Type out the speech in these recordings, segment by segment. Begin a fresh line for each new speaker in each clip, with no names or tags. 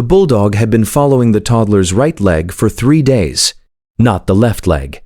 The bulldog had been following the toddler's right leg for 3 days, not the left leg,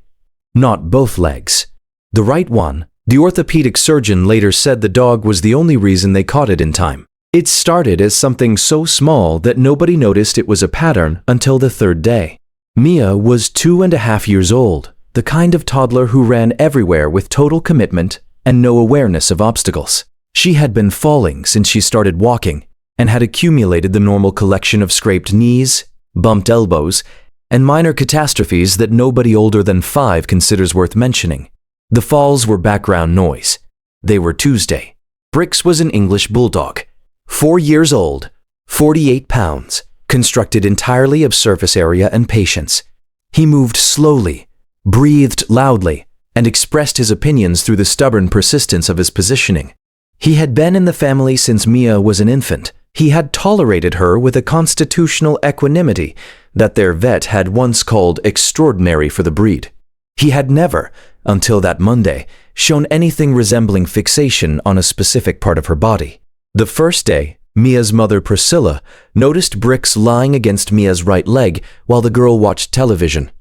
not both legs. The right one. The orthopedic surgeon later said the dog was the only reason they caught it in time. It started as something so small that nobody noticed it was a pattern until the 3rd day. Mia was 2.5 years old, the kind of toddler who ran everywhere with total commitment and no awareness of obstacles. She had been falling since she started walking and had accumulated the normal collection of scraped knees, bumped elbows, and minor catastrophes that nobody older than 5 considers worth mentioning. The falls were background noise. They were Tuesday. Brix was an English Bulldog, 4 years old, 48 pounds, constructed entirely of surface area and patience. He moved slowly, breathed loudly, and expressed his opinions through the stubborn persistence of his positioning. He had been in the family since Mia was an infant. He had tolerated her with a constitutional equanimity that their vet had once called extraordinary for the breed. He had never, until that Monday, shown anything resembling fixation on a specific part of her body. The first day, Mia's mother Priscilla noticed Brix lying against Mia's right leg while the girl watched television.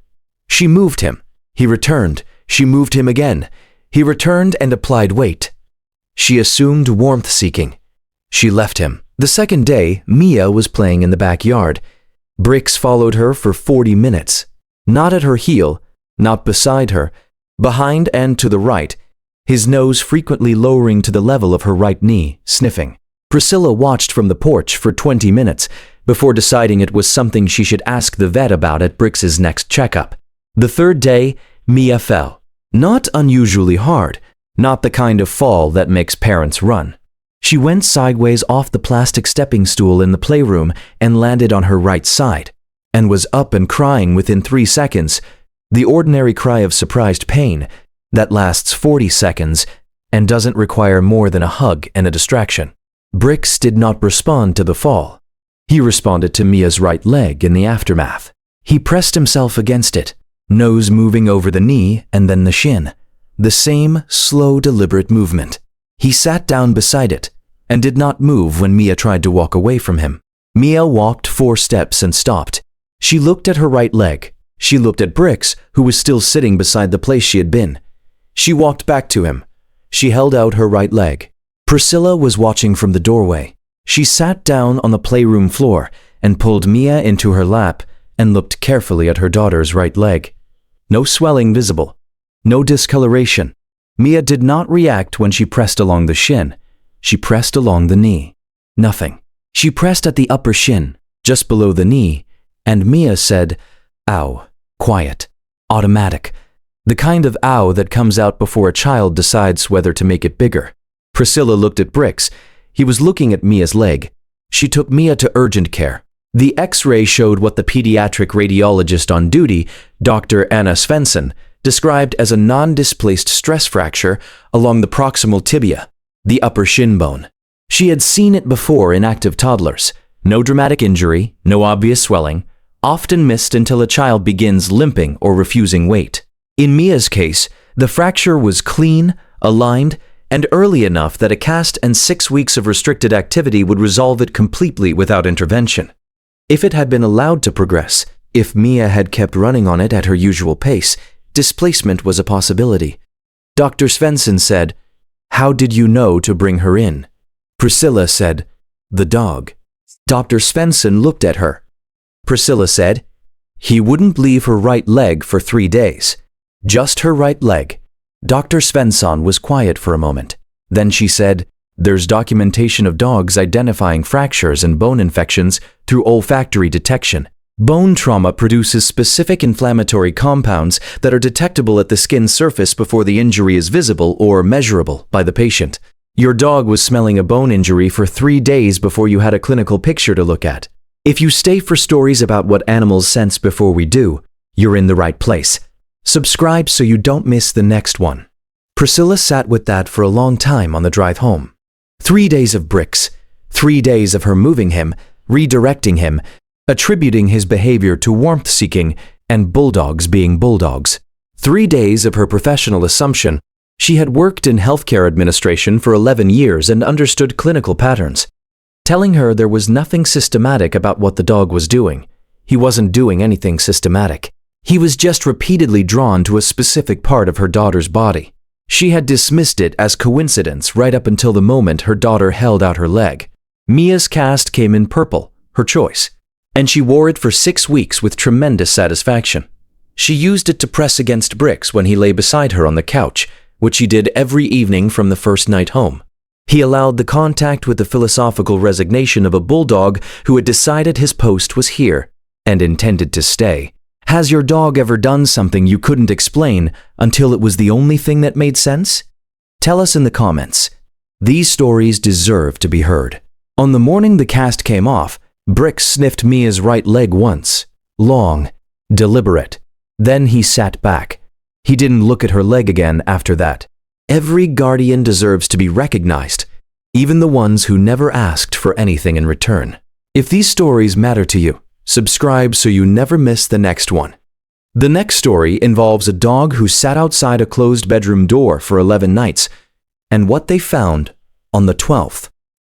She moved him. He returned. She moved him again. He returned and applied weight. She assumed warmth-seeking. She left him. The second day, Mia was playing in the backyard. Brix followed her for 40 minutes. Not at her heel, not beside her, behind and to the right, his nose frequently lowering to the level of her right knee, sniffing. Priscilla watched from the porch for 20 minutes before deciding it was something she should ask the vet about at Brix's next checkup. The 3rd day, Mia fell. Not unusually hard, not the kind of fall that makes parents run. She went sideways off the plastic stepping stool in the playroom and landed on her right side, and was up and crying within 3 seconds, the ordinary cry of surprised pain that lasts 40 seconds and doesn't require more than a hug and a distraction. Brix did not respond to the fall. He responded to Mia's right leg in the aftermath. He pressed himself against it, nose moving over the knee and then the shin. The same slow, deliberate movement. He sat down beside it and did not move when Mia tried to walk away from him. Mia walked 4 steps and stopped. She looked at her right leg. She looked at Brix, who was still sitting beside the place she had been. She walked back to him. She held out her right leg. Priscilla was watching from the doorway. She sat down on the playroom floor and pulled Mia into her lap and looked carefully at her daughter's right leg. No swelling visible. No discoloration. Mia did not react when she pressed along the shin. She pressed along the knee. Nothing. She pressed at the upper shin, just below the knee, and Mia said, "Ow." Quiet. Automatic. The kind of ow that comes out before a child decides whether to make it bigger. Priscilla looked at Brix. He was looking at Mia's leg. She took Mia to urgent care. The X-ray showed what the pediatric radiologist on duty, Dr. Anna Svensson, described as a non-displaced stress fracture along the proximal tibia, the upper shin bone. She had seen it before in active toddlers. No dramatic injury, no obvious swelling, often missed until a child begins limping or refusing weight. In Mia's case, the fracture was clean, aligned, and early enough that a cast and 6 weeks of restricted activity would resolve it completely without intervention. If it had been allowed to progress, if Mia had kept running on it at her usual pace, displacement was a possibility. Dr. Svensson said, "How did you know to bring her in?" Priscilla said, "The dog." Dr. Svensson looked at her. Priscilla said, "He wouldn't leave her right leg for 3 days. Just her right leg." Dr. Svensson was quiet for a moment. Then she said, "There's documentation of dogs identifying fractures and bone infections through olfactory detection. Bone trauma produces specific inflammatory compounds that are detectable at the skin surface before the injury is visible or measurable by the patient. Your dog was smelling a bone injury for 3 days before you had a clinical picture to look at. If you stay for stories about what animals sense before we do, you're in the right place. Subscribe so you don't miss the next one." Priscilla sat with that for a long time on the drive home. 3 days of Brix, 3 days of her moving him, redirecting him, attributing his behavior to warmth-seeking and bulldogs being bulldogs. 3 days of her professional assumption. She had worked in healthcare administration for 11 years and understood clinical patterns. telling her there was nothing systematic about what the dog was doing. He wasn't doing anything systematic. He was just repeatedly drawn to a specific part of her daughter's body. She had dismissed it as coincidence right up until the moment her daughter held out her leg. Mia's cast came in purple, her choice, and she wore it for 6 weeks with tremendous satisfaction. She used it to press against Brix when he lay beside her on the couch, which he did every evening from the first night home. He allowed the contact with the philosophical resignation of a bulldog who had decided his post was here and intended to stay. Has your dog ever done something you couldn't explain until it was the only thing that made sense? Tell us in the comments. These stories deserve to be heard. On the morning the cast came off, Brix sniffed Mia's right leg once. Long, deliberate. Then he sat back. He didn't look at her leg again after that. Every guardian deserves to be recognized, even the ones who never asked for anything in return. If these stories matter to you, subscribe so you never miss the next one. The next story involves a dog who sat outside a closed bedroom door for 11 nights, and what they found on the 12th.